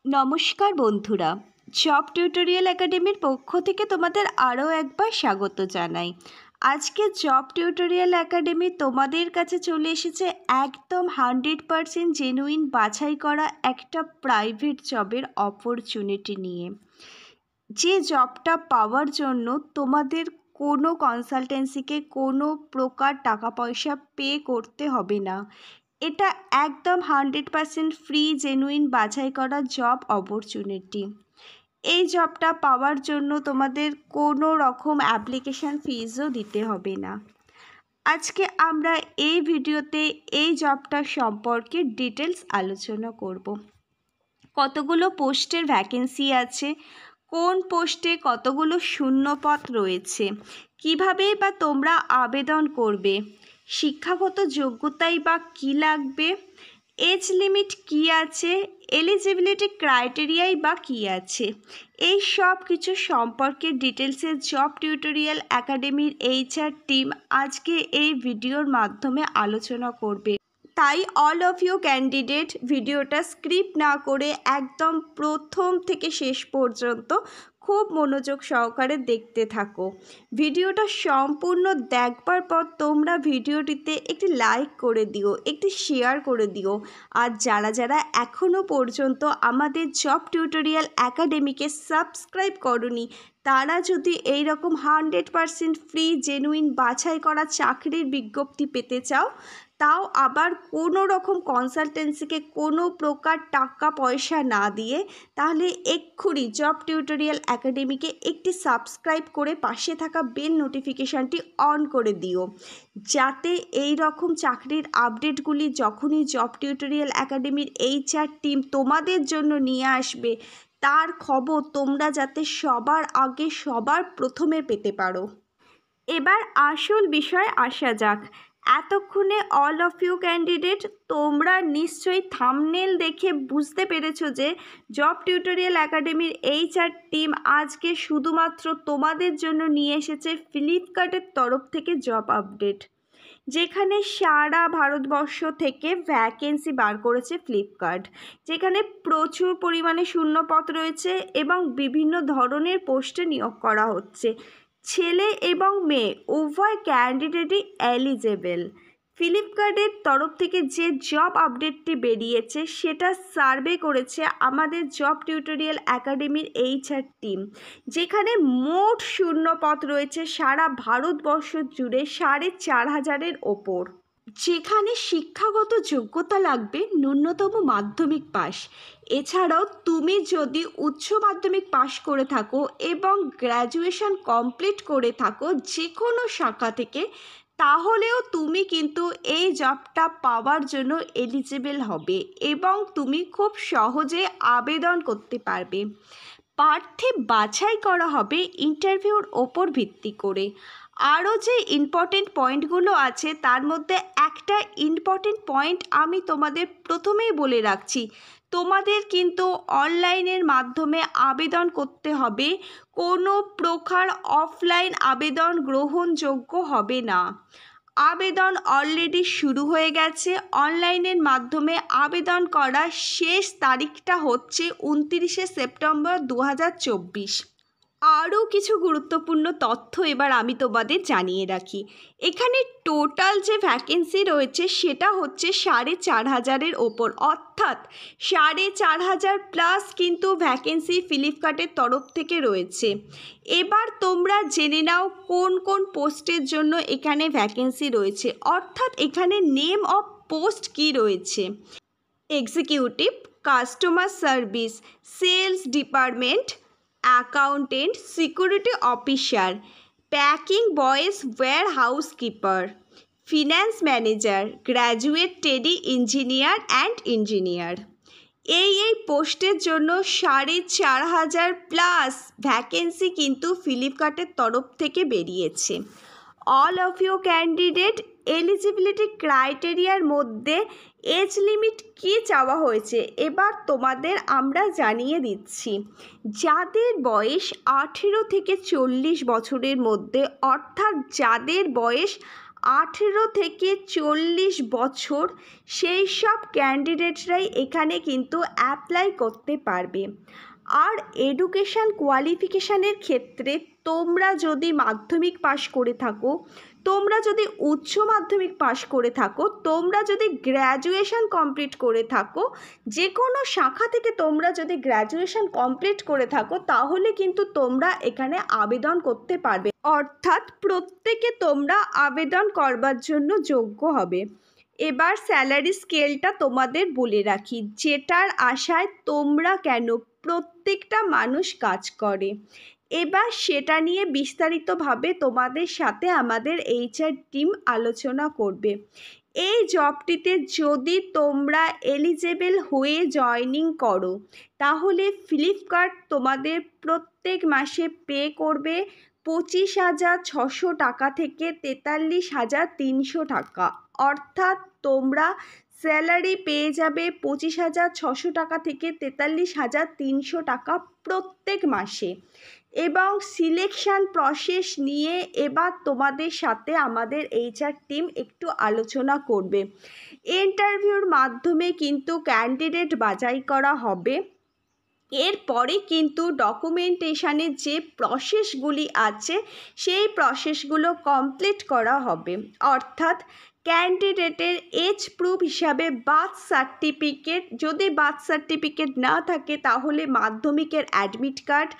নমস্কার বন্ধুরা, job tutorial একাডেমির পক্ষ থেকে তোমাদের আরও একবার স্বাগত জানাই। আজকে জব টিউটোরিয়াল একাডেমি তোমাদের কাছে চলে এসেছে একদম 100% জেনুইন বাছাই করা একটা প্রাইভেট জবের অপরচুনিটি নিয়ে। যে জবটা পাওয়ার জন্য তোমাদের কোনো কনসালটেন্সিকে কোনো প্রকার টাকা পয়সা পে করতে হবে না। এটা একদম 100% ফ্রি জেনুইন বাছাই করা জব অপরচুনিটি। এই জবটা পাওয়ার জন্য তোমাদের কোনো রকম অ্যাপ্লিকেশান ফিজও দিতে হবে না। আজকে আমরা এই ভিডিওতে এই জবটা সম্পর্কে ডিটেলস আলোচনা করব। কতগুলো পোস্টের ভ্যাকেন্সি আছে, কোন পোস্টে কতগুলো শূন্যপদ রয়েছে, কিভাবে বা তোমরা আবেদন করবে, শিক্ষাগত যোগ্যতাই বা কী লাগবে, এজ লিমিট কী আছে, এলিজিবিলিটি ক্রাইটেরিয়াই বা কী আছে, এই সব কিছু সম্পর্কে ডিটেলসে জব টিউটোরিয়াল একাডেমির HR টিম আজকে এই ভিডিওর মাধ্যমে আলোচনা করবে। তাই অল অফ ইউ ক্যান্ডিডেট ভিডিওটা স্ক্রিপ্ট না করে একদম প্রথম থেকে শেষ পর্যন্ত খুব মনোযোগ সহকারে দেখতে থাকো। ভিডিওটা সম্পূর্ণ দেখবার পর তোমরা ভিডিওটিতে একটি লাইক করে দিও, একটি শেয়ার করে দিও। আর যারা যারা এখনও পর্যন্ত আমাদের জব টিউটোরিয়াল একাডেমিকে সাবস্ক্রাইব করনি, তারা যদি এই রকম 100% ফ্রি জেনুইন বাছাই করা চাকরির বিজ্ঞপ্তি পেতে চাও, তাও আবার কোনো রকম কনসালটেন্সিকে কোনো প্রকার টাকা পয়সা না দিয়ে, তাহলে এক্ষুনি জব টিউটোরিয়াল একাডেমিকে একটি সাবস্ক্রাইব করে পাশে থাকা বেল নোটিফিকেশানটি অন করে দিও, যাতে এই রকম চাকরির আপডেটগুলি যখনই জব টিউটোরিয়াল একাডেমির HR টিম তোমাদের জন্য নিয়ে আসবে, তার খবর তোমরা যাতে সবার আগে সবার প্রথমে পেতে পারো। এবার আসল বিষয় আসা যাক। এতক্ষণে অল অফ ইউ ক্যান্ডিডেট তোমরা নিশ্চয়ই থাম্বনেল দেখে বুঝতে পেরেছো যে জব টিউটোরিয়াল একাডেমির HR টিম আজকে শুধুমাত্র তোমাদের জন্য নিয়ে এসেছে ফ্লিপকার্টের তরফ থেকে জব আপডেট, যেখানে সারা ভারতবর্ষ থেকে ভ্যাকেন্সি বার করেছে ফ্লিপকার্ট, যেখানে প্রচুর পরিমাণে শূন্যপদ রয়েছে এবং বিভিন্ন ধরনের পোস্টে নিয়োগ করা হচ্ছে। ছেলে এবং মেয়ে উভয় ক্যান্ডিডেটই এলিজেবল। ফ্লিপকার্টের তরফ থেকে যে জব আপডেটটি বেরিয়েছে সেটা সার্ভে করেছে আমাদের জব টিউটোরিয়াল একাডেমির HR টিম, যেখানে মোট শূন্যপদ রয়েছে সারা ভারতবর্ষ জুড়ে 4,500-এর ওপর, যেখানে শিক্ষাগত যোগ্যতা লাগবে ন্যূনতম মাধ্যমিক পাস। এছাড়াও তুমি যদি উচ্চ মাধ্যমিক পাশ করে থাকো এবং গ্র্যাজুয়েশন কমপ্লিট করে থাকো যে কোনো শাখা থেকে, তাহলেও তুমি কিন্তু এই জবটা পাওয়ার জন্য এলিজিবল হবে এবং তুমি খুব সহজে আবেদন করতে পারবে। প্রার্থী বাছাই করা হবে ইন্টারভিউর ওপর ভিত্তি করে। আরও যে ইম্পর্টেন্ট পয়েন্টগুলো আছে তার মধ্যে একটা ইম্পর্টেন্ট পয়েন্ট আমি তোমাদের প্রথমেই বলে রাখছি, তোমাদের কিন্তু অনলাইনের মাধ্যমে আবেদন করতে হবে, কোনো প্রকার অফলাইন আবেদন গ্রহণযোগ্য হবে না। আবেদন অলরেডি শুরু হয়ে গেছে। অনলাইনের মাধ্যমে আবেদন করার শেষ তারিখটা হচ্ছে 29শে সেপ্টেম্বর 2024। আরও কিছু গুরুত্বপূর্ণ তথ্য এবার আমি তোমাদের জানিয়ে রাখি। এখানে টোটাল যে ভ্যাকেন্সি রয়েছে সেটা হচ্ছে 4,500-এর ওপর, অর্থাৎ 4,500 প্লাস কিন্তু ভ্যাকেন্সি ফ্লিপকার্টের তরফ থেকে রয়েছে। এবার তোমরা জেনে নাও কোন কোন পোস্টের জন্য এখানে ভ্যাকেন্সি রয়েছে, অর্থাৎ এখানে নেম অফ পোস্ট কি রয়েছে। Executive, customer service, sales department, accountant, security officer, packing boys warehouse keeper, finance manager, graduate tele engineer and engineer. এই পোস্টের জন্য 4,500 প্লাস ভ্যাকেন্সি কিন্তু ফ্লিপকার্টের তরফ থেকে বেরিয়েছে। All of you candidate eligibility ক্রাইটেরিয়ার মধ্যে এজ লিমিট কী চাওয়া হয়েছে এবার তোমাদের আমরা জানিয়ে দিচ্ছি। যাদের বয়স 18 থেকে 40 বছরের মধ্যে, অর্থাৎ যাদের বয়স 18 থেকে 40 বছর সেই সব ক্যান্ডিডেটরাই এখানে কিন্তু অ্যাপ্লাই করতে পারবে। আর এডুকেশান কোয়ালিফিকেশানের ক্ষেত্রে তোমরা যদি মাধ্যমিক পাশ করে থাকো, তোমরা যদি উচ্চ মাধ্যমিক পাশ করে থাকো, তোমরা যদি গ্র্যাজুয়েশন কমপ্লিট করে থাকো, যে কোনো শাখা থেকে তোমরা যদি গ্র্যাজুয়েশন কমপ্লিট করে থাকো, তাহলে কিন্তু তোমরা এখানে আবেদন করতে পারবে। অর্থাৎ প্রত্যেকে তোমরা আবেদন করবার জন্য যোগ্য হবে। এবার স্যালারি স্কেলটা তোমাদের বলে রাখি, যেটার আশায় তোমরা কেন প্রত্যেকটা মানুষ কাজ করে। এবার সেটা নিয়ে বিস্তারিতভাবে তোমাদের সাথে আমাদের HR টিম আলোচনা করবে। এই জবটিতে যদি তোমরা এলিজেবল হয়ে জয়েনিং করো, তাহলে ফ্লিপকার্ট তোমাদের প্রত্যেক মাসে পে করবে 25,600 টাকা থেকে 43,300 টাকা। অর্থাৎ তোমরা স্যালারি পেয়ে যাবে 25,600 টাকা থেকে 43,300 টাকা প্রত্যেক মাসে। এবং সিলেকশান প্রসেস নিয়ে এবার তোমাদের সাথে আমাদের HR টিম একটু আলোচনা করবে। ইন্টারভিউর মাধ্যমে কিন্তু ক্যান্ডিডেট বাছাই করা হবে। এরপরে কিন্তু ডকুমেন্টেশনের যে প্রসেসগুলি আছে সেই প্রসেসগুলো কমপ্লিট করা হবে। অর্থাৎ ক্যান্ডিডেটের এজ প্রুফ হিসাবে বার্থ সার্টিফিকেট, যদি বার্থ সার্টিফিকেট না থাকে তাহলে মাধ্যমিকের অ্যাডমিট কার্ড,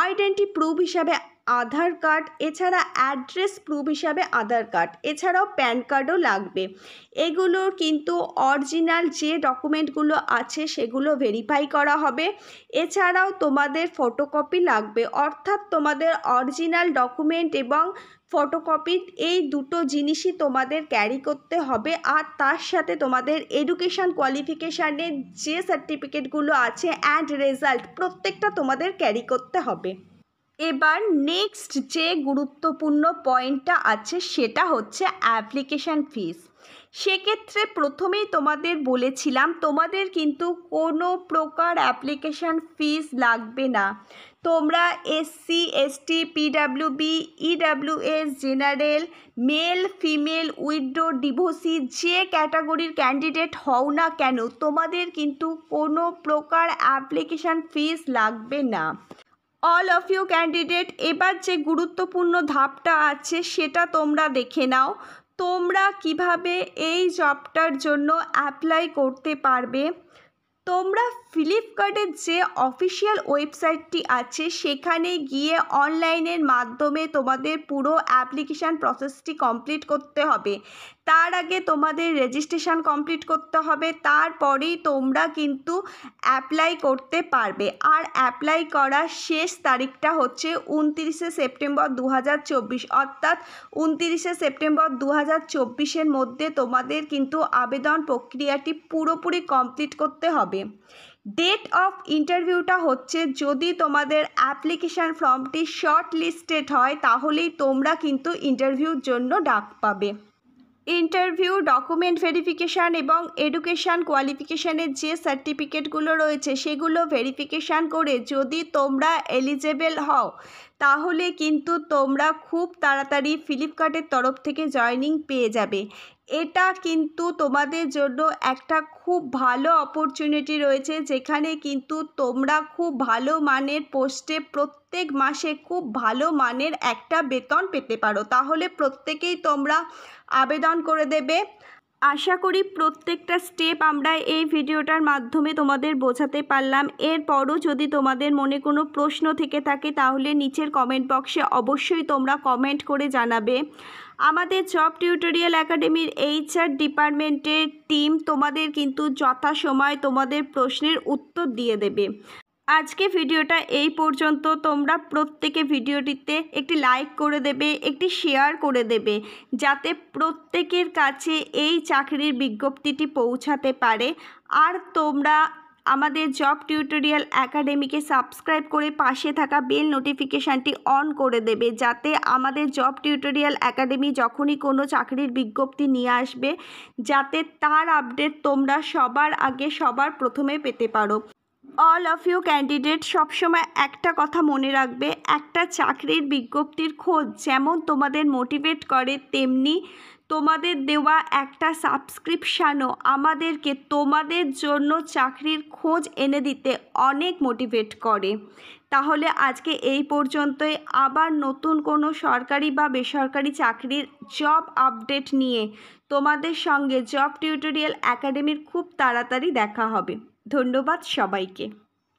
আইডেন্টি প্রুফ হিসাবে আধার কার্ড, এছাড়া অ্যাড্রেস প্রুফ হিসাবে আধার কার্ড, এছাড়াও প্যান কার্ডও লাগবে। এগুলোর কিন্তু অরিজিনাল যে ডকুমেন্টগুলো আছে সেগুলো ভেরিফাই করা হবে। এছাড়াও তোমাদের ফটোকপি লাগবে। অর্থাৎ তোমাদের অরিজিনাল ডকুমেন্ট এবং ফটোকপি এই দুটো জিনিসই তোমাদের ক্যারি করতে হবে। আর তার সাথে তোমাদের এডুকেশান কোয়ালিফিকেশানের যে সার্টিফিকেটগুলো আছে অ্যান্ড রেজাল্ট প্রত্যেকটা তোমাদের ক্যারি করতে হবে। এবার নেক্সট যে গুরুত্বপূর্ণ পয়েন্টটা আছে সেটা হচ্ছে অ্যাপ্লিকেশান ফিস। সেক্ষেত্রে প্রথমেই তোমাদের বলেছিলাম তোমাদের কিন্তু কোনো প্রকার অ্যাপ্লিকেশান ফিস লাগবে না। তোমরা SC ST PWB EWS general, male female, widow, divorcee যে ক্যাটাগরির ক্যান্ডিডেট হও না কেন, তোমাদের কিন্তু কোনো প্রকার অ্যাপ্লিকেশান ফিস লাগবে না। অল অফ ইউ ক্যান্ডিডেট, এবার যে গুরুত্বপূর্ণ ধাপটা আছে সেটা তোমরা দেখে নাও। তোমরা কিভাবে এই জবটার জন্য অ্যাপ্লাই করতে পারবে। তোমরা ফ্লিপকার্টের যে অফিসিয়াল ওয়েবসাইটটি আছে সেখানে গিয়ে অনলাইনের মাধ্যমে তোমাদের পুরো অ্যাপ্লিকেশান প্রসেসটি কমপ্লিট করতে হবে। তার আগে তোমাদের রেজিস্ট্রেশন কমপ্লিট করতে হবে, তারপরেই তোমরা কিন্তু অ্যাপ্লাই করতে পারবে। আর অ্যাপ্লাই করার শেষ তারিখটা হচ্ছে 29শে সেপ্টেম্বর 2024। অর্থাৎ 29শে সেপ্টেম্বর 2024-এর মধ্যে তোমাদের কিন্তু আবেদন প্রক্রিয়াটি পুরোপুরি কমপ্লিট করতে হবে। ডেট অফ ইন্টারভিউটা হচ্ছে, যদি তোমাদের অ্যাপ্লিকেশান ফর্মটি শর্ট লিস্টেড হয় তাহলেই তোমরা কিন্তু ইন্টারভিউর জন্য ডাক পাবে। ইন্টারভিউ, ডকুমেন্ট ভেরিফিকেশান এবং এডুকেশান কোয়ালিফিকেশানের যে সার্টিফিকেটগুলো রয়েছে সেগুলো ভেরিফিকেশান করে যদি তোমরা এলিজেবল হও তাহলে কিন্তু তোমরা খুব তাড়াতাড়ি ফ্লিপকার্টের তরফ থেকে জয়েনিং পেয়ে যাবে। এটা কিন্তু তোমাদের জন্য একটা খুব ভালো অপরচুনিটি রয়েছে, যেখানে কিন্তু তোমরা খুব ভালো মানের পোস্টে প্রত্যেক মাসে খুব ভালো মানের একটা বেতন পেতে পারো। তাহলে প্রত্যেকেই তোমরা আবেদন করে দেবে। আশা করি প্রত্যেকটা স্টেপ আমরা এই ভিডিওটার মাধ্যমে তোমাদের বোঝাতে পারলাম। এরপরও যদি তোমাদের মনে কোনো প্রশ্ন থেকে থাকে তাহলে নিচের কমেন্ট বক্সে অবশ্যই তোমরা কমেন্ট করে জানাবে। আমাদের জব টিউটোরিয়াল একাডেমির HR ডিপার্টমেন্টের টিম তোমাদের কিন্তু যথাসময়ে তোমাদের প্রশ্নের উত্তর দিয়ে দেবে। আজকে ভিডিওটা এই পর্যন্ত। তোমরা প্রত্যেকে ভিডিওটিতে একটি লাইক করে দেবে, একটি শেয়ার করে দেবে, যাতে প্রত্যেকের কাছে এই চাকরির বিজ্ঞপ্তিটি পৌঁছাতে পারে। আর তোমরা আমাদের জব টিউটোরিয়াল একাডেমিকে সাবস্ক্রাইব করে পাশে থাকা বেল নোটিফিকেশানটি অন করে দেবে, যাতে আমাদের জব টিউটোরিয়াল একাডেমি যখনই কোনো চাকরির বিজ্ঞপ্তি নিয়ে আসবে যাতে তার আপডেট তোমরা সবার আগে সবার প্রথমে পেতে পারো। অল অফ ইউ ক্যান্ডিডেট, সবসময় একটা কথা মনে রাখবে, একটা চাকরির বিজ্ঞপ্তির খোঁজ যেমন তোমাদের মোটিভেট করে তেমনি তোমাদের দেওয়া একটা সাবস্ক্রিপশানও আমাদেরকে তোমাদের জন্য চাকরির খোঁজ এনে দিতে অনেক মোটিভেট করে। তাহলে আজকে এই পর্যন্তই। আবার নতুন কোনো সরকারি বা বেসরকারি চাকরির জব আপডেট নিয়ে তোমাদের সঙ্গে জব টিউটোরিয়াল একাডেমির খুব তাড়াতাড়ি দেখা হবে। ধন্যবাদ সবাইকে।